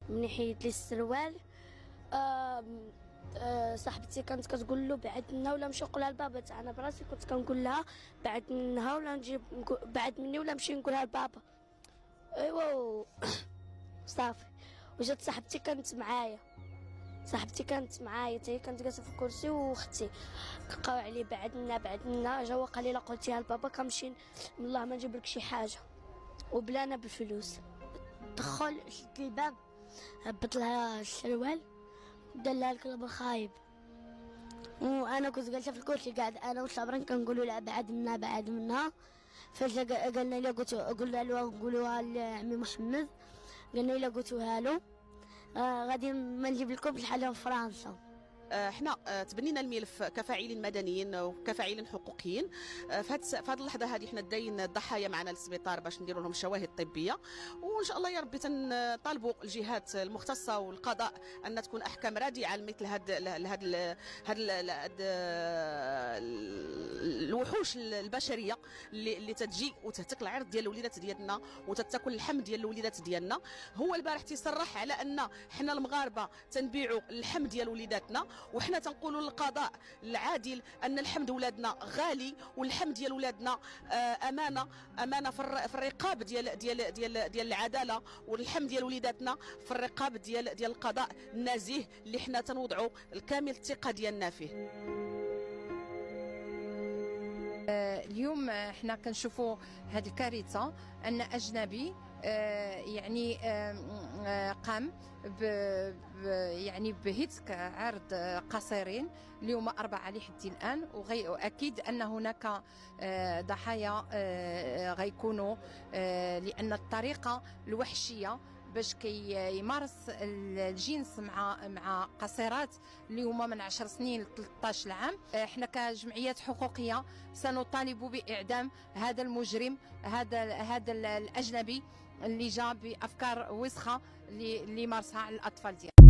ملي حيد لي السروال صاحبتي كانت كتقول له بعد منا ولا نمشي نقولها لبابا. انا براسي كنت كنقول لها بعد منها ولا نجيب بعد مني ولا نمشي نقولها لبابا. ايوا صافي. وجات صاحبتي كانت معايا حتى هي كانت جالسه في الكرسي، واختي بقاو عليه بعد منا جا وقال لي لا قلتيها لبابا كنمشي والله ما نجيب لك شي حاجه، وبلانا بالفلوس. دخل شد الباب، هبط لها السروال، دار لها الكلب الخايب، وانا كنت جالسه في الكرسي قاعد انا وصابرين كنقولوا لا بعد منها. فجا قالنا لي قلنا له نقولوها لعمي محمد، قالنا لي قلتوها له غادي ما نجيب لكم بحالهم في فرنسا. احنا تبنينا الملف كفاعلين مدنيين وكفاعلين حقوقيين. في هذه اللحظه هذه حنا داين الضحايا معنا للسبيطار باش نديروا لهم الشواهد الطبيه، وان شاء الله يا ربي تنطالبوا الجهات المختصه والقضاء ان تكون احكام رادعه لمثل هاد الوحوش البشريه اللي تتجي وتهتك العرض ديال الوليدات ديالنا وتتاكل اللحم ديال الوليدات ديالنا. هو البارح تيصرح على ان حنا المغاربه تنبيعوا اللحم ديال وليداتنا، وحنا تنقولوا للقضاء العادل ان اللحم ديال ولادنا غالي، واللحم ديال ولادنا امانه في الرقاب ديال العداله، واللحم ديال وليداتنا في الرقاب ديال القضاء النزيه اللي حنا تنوضعوا الكامل الثقه ديالنا فيه. اليوم حنا كنشوفوا هذه الكارثه ان اجنبي يعني قام يعني بهتك عرض قصيرين اليوم 4 لحد الان، واكيد ان هناك ضحايا غيكونوا، لان الطريقه الوحشيه باش كيمارس الجنس مع قصيرات اللي هما من 10 سنين ل 13 عام. احنا كجمعيات حقوقيه سنطالب باعدام هذا المجرم، هذا الاجنبي اللي جاء بافكار وسخه اللي مارسها على الاطفال ديالنا.